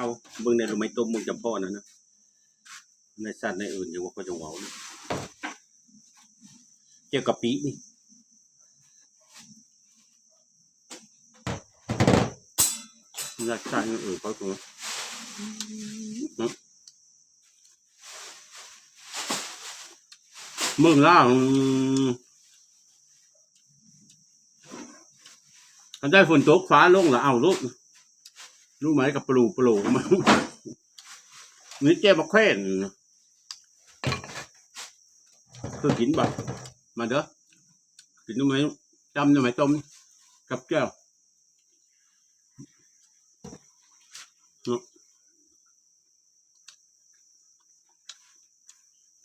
เข้าเบิ่งในลมไม้ต้มมึงจำพ่อนะในสัตว์ในอื่นอย่างว่าก็จะเว้านะเกี่ยวกับปีนี่ในสัตว์ในอื่นเขาตัวเมืองล่างมันได้ฝนตกฟ้าลงแล้วเอาลูกรู้ไหมกับปลูมันนี่เจ๊มาแคว้นคือกินแบบมาเด้อกินรู้ไหมจำรู้ไหมต้มกับแก้ว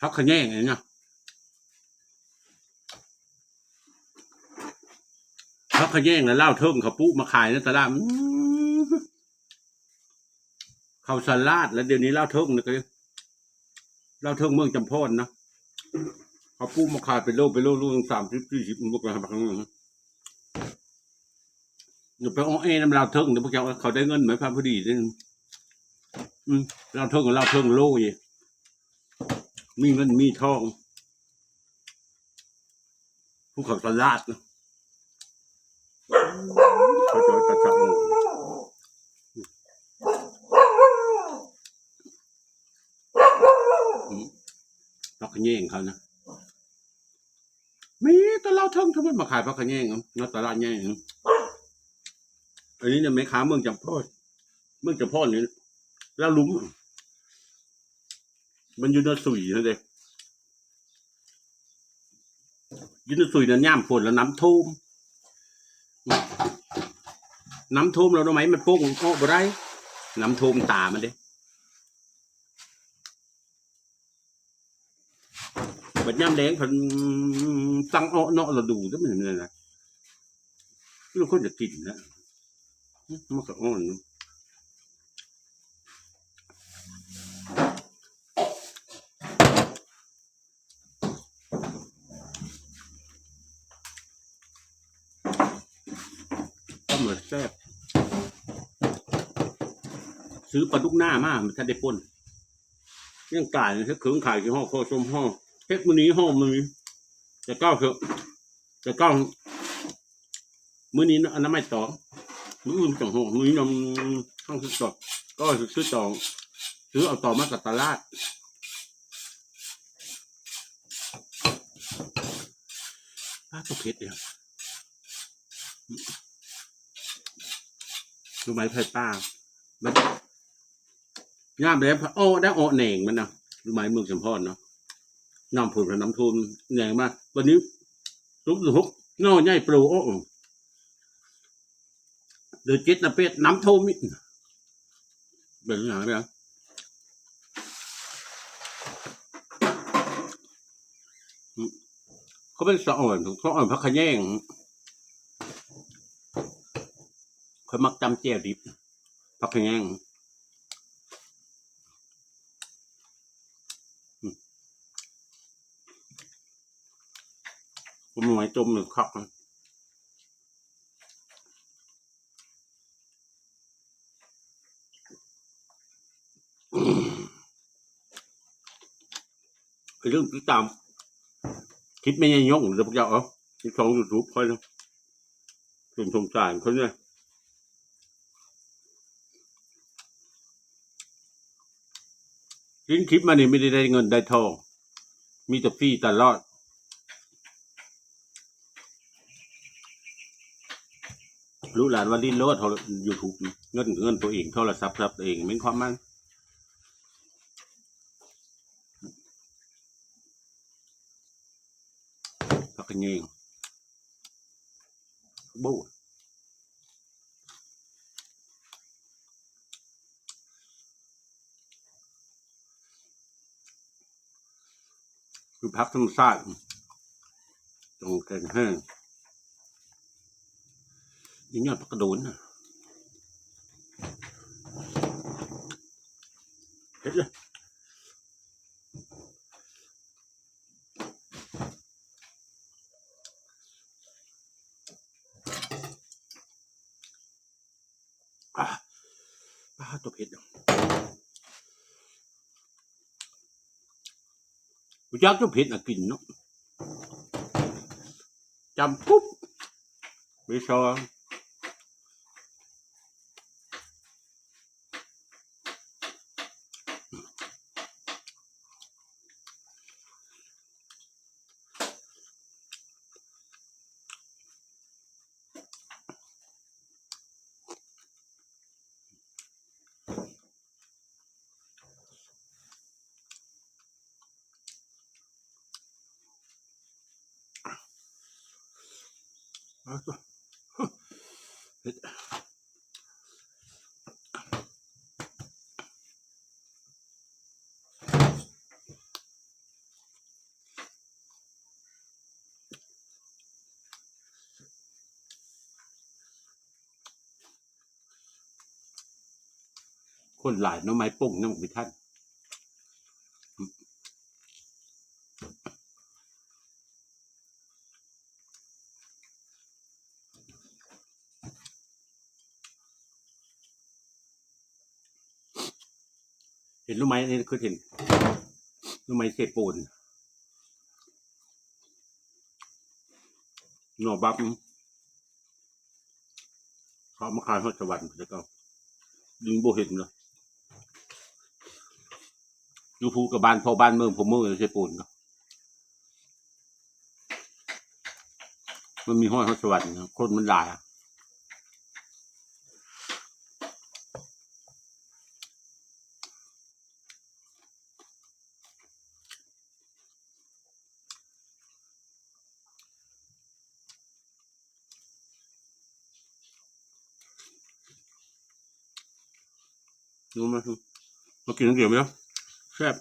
พักขะแยงไงเนี่ยพักขะแยงแล้วเล่าเทิงเขาปุ๊มาขายในตลาดเขาสลัดแล้วเดี๋ยวนี้เล่าเทิงนะคือเล่าเทิงเมืองจำพอนนะเขาปุ๊มาขายเป็นโลลูก30-40มันก็ไปบางอย่าไปอ้อน้ำเล่าเทิงเดี๋ยวพวกเขาได้เงินไหมครับพอดีนี่เล่าเทิงกับเล่าเทิงโล่ยมีเงินมีทองภูเขาสลัดนะเขาจะกระชับพักขะแยงเขานะมีแต่เล่าเทิงทำไมมาขายพักขะแยงนะตลาดแยงอันนี้เนี่ยแม่ค้าเมืองจำพอนนี่แล้วลุ้มมันอยู่ในสุยนั่นเองอยู่ในสุยนั่นย่ามฝนแล้วน้ำท่วมเราทำไมมันโป่งออกบ่ได้น้ำท่วมตามันเด้บัดย่ำแดงพันตั้งอ้อเนาะเราดูก็เหมือนกันนะลูกคนจะกินนะมันก็อ่อนก็เหมือนแซ่บซื้อปลาดุกหน้ามากมันถ้าได้ป่นยังกายถ้าเครื่องขายที่ห้องโคชมห้องเทคมื้อนี้ห้องมือจะก้าวเถอะจะก้าวมื้อนี้อันนั้นไม่ต่อมื้ออื่นจังห้องมื้อนี้นำห้องซื้อต่อก็ซื้อต่อซื้อเอาต่อมาจากตลาดตัวเพชรเนี่ยรู้ไหมไผ่ป้ามันย่ามเลยโอ้ได้โอเหน่งมันนะรู้ไหมเมืองจำพอนเนาะน้ำผุดกับน้ำทุนเหน่งมากวันนี้ลุกนอใหญ่ปลูโอ้เดือดจิตนะเป็ดน้ำท่วมเป็นอย่างไรนะเขาเป็นสะอ่อนพักขะแยงเขามักจำเจียวดิบพักขะแยงผมหน่วยจมหนึ่งคักเรื่องติดตามคิดไม่ยังยงหรือพวกเจ้าที่ช่องยูทูบค่อยนะเป็นสงสารเขาเนี่ยกินคลิปมานี่ไม่ได้เงินได้ทองมีแต่ฟรีตลอดรู้หลานว่าดิ้นรดยูทูบเงินตัวเองโทรศัพท์เองเป็นความมันพักกันเองบู๊คือพักธรรมชาติตรงแกงแห้งยิ่งยอดพักกระโดนนะเห็นเลยปลาตัวเผ็ด อยากจะเผ็ดน่ะกินเนาะจำปุ๊บไม่ชอบคนหลายน้ำไม้ป่งน้ำมีท่านเห็นรู้ไหมนี่คือเห็นรู้ไหมเศษปูนหน่อบับเขามาขายทอดสวรรค์แล้วก็ยิงโบเห็นเลยยูทูกับบ้านพอบ้านเมืองผมเมืองเศษปูนเนาะมันมีห้อยทอดสวรรค์คนมันหลายรู้ไหมมากินน้ำเกี่ยวไหมแซ่บ